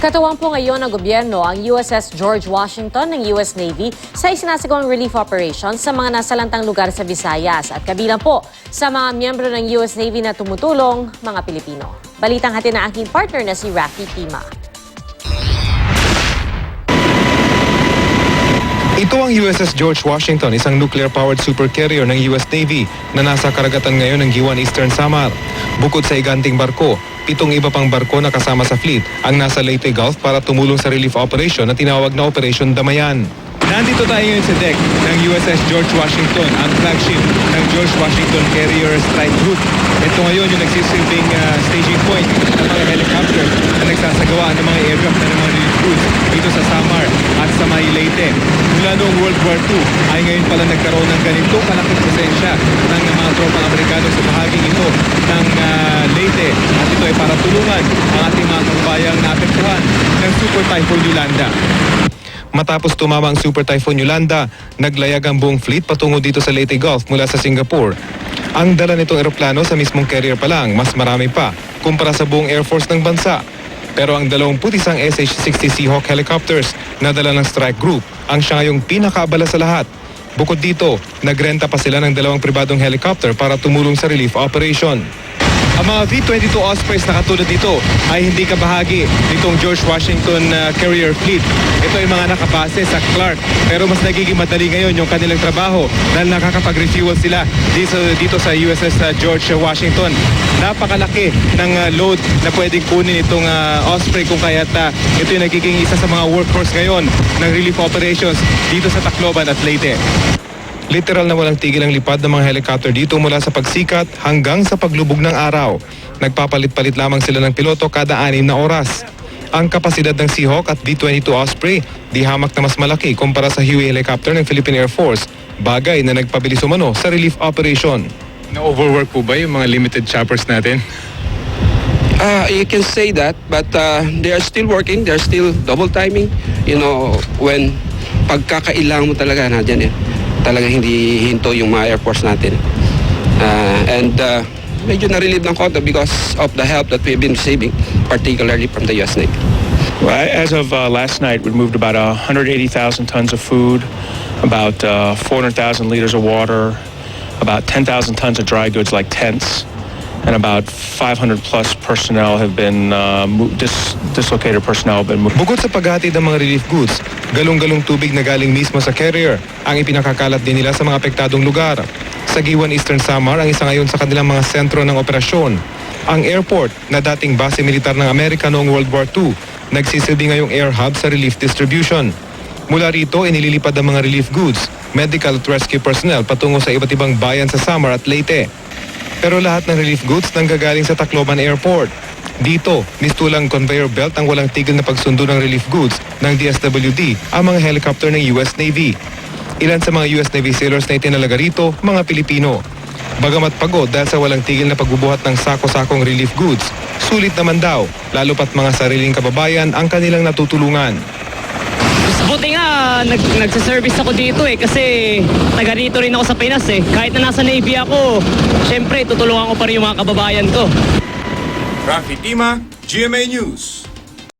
Katuwang po ngayon ng gobyerno ang USS George Washington ng US Navy sa isinasagawang relief operations sa mga nasalantang lugar sa Visayas at kabilang po sa mga miyembro ng US Navy na tumutulong, mga Pilipino. Balitang hatid na aking partner na si Rafi Tima. Ito ang USS George Washington, isang nuclear-powered supercarrier ng US Navy na nasa karagatan ngayon ng Guiuan Eastern Samar. Bukod sa iganting barko, 7 iba pang barko na kasama sa fleet ang nasa Leyte Gulf para tumulong sa relief operation na tinawag na Operation Damayan. Nandito tayo ngayon sa deck ng USS George Washington, ang flagship ng George Washington Carrier Strike Group. Ito ngayon yung nagsisilbing staging point ng mga helicopter na nagsasagawa ng mga aircraft na ng mga relief goods dito sa Samar at sa may Leyte. Mula noong World War II ay ngayon pala nagkaroon ng ganito kalaking presensya ng mga tropang Amerikano sa bahaging ito ng Leyte. At ito ay para tulungan ang ating mga kababayang naapektuhan ng Super Typhoon Yolanda. Matapos tumama ang Super Typhoon Yolanda, naglayag ang buong fleet patungo dito sa Leyte Gulf mula sa Singapore. Ang dala nitong eroplano sa mismong carrier pa lang, mas marami pa kumpara sa buong Air Force ng bansa. Pero ang 21 SH-60 Seahawk helicopters na dala ng strike group ang siya ngayong pinakaabala sa lahat. Bukod dito, nagrenta pa sila ng 2 pribadong helicopter para tumulong sa relief operation. Ang mga V-22 Ospreys na katulad dito ay hindi kabahagi nitong George Washington Carrier Fleet. Ito ay mga nakabase sa Clark, pero mas nagiging madali ngayon yung kanilang trabaho dahil nakakapag-refuel sila dito sa USS George Washington. Napakalaki ng load na pwedeng kunin itong Osprey kung kaya't ito yung nagiging isa sa mga workhorse ngayon ng relief operations dito sa Tacloban at Leyte. Literal na walang tigil ang lipad ng mga helicopter dito mula sa pagsikat hanggang sa paglubog ng araw. Nagpapalit-palit lamang sila ng piloto kada 6 na oras. Ang kapasidad ng Seahawk at V-22 Osprey di hamak na mas malaki kumpara sa Huey helicopter ng Philippine Air Force, bagay na nagpabilis umano sa relief operation. Na-overwork po ba yung mga limited choppers natin? You can say that, but they are still working, they are still double timing. You know, when pagkakailangan mo talaga nandiyan talagang hindi hinto yung mga Air Force natin. Medyo na-relieve ng konti because of the help that we've been receiving, particularly from the US Navy. Well, as of last night, we moved about 180,000 tons of food, about 400,000 liters of water, about 10,000 tons of dry goods like tents, and about 500 plus personnel have been dislocated personnel have been moved. Bukod sa paghatid ng mga relief goods, galong-galong tubig na galing mismo sa carrier ang ipinakakalat din nila sa mga apektadong lugar. Sa Guiuan Eastern Samar ang isa ngayon sa kanilang mga sentro ng operasyon. Ang airport na dating base militar ng Amerika noong World War II, nagsisilbi ngayong air hub sa relief distribution. Mula rito, inililipad ang mga relief goods, medical at rescue personnel patungo sa iba't ibang bayan sa Samar at Leyte. Pero lahat ng relief goods nanggagaling sa Tacloban Airport. Dito, mistulang conveyor belt ang walang tigil na pagsundo ng relief goods ng DSWD ang mga helicopter ng US Navy. Ilan sa mga US Navy sailors na itinalaga rito, mga Pilipino. Bagamat pagod dahil sa walang tigil na pagbubuhat ng sako-sakong relief goods, sulit naman daw, lalo pat mga sariling kababayan ang kanilang natutulungan. Buti nga, nagsaservice ako dito kasi taga rito rin ako sa Pinas Kahit na nasa Navy ako, syempre tutulungan ko pa rin yung mga kababayan ko. Rafi Tima, GMA News.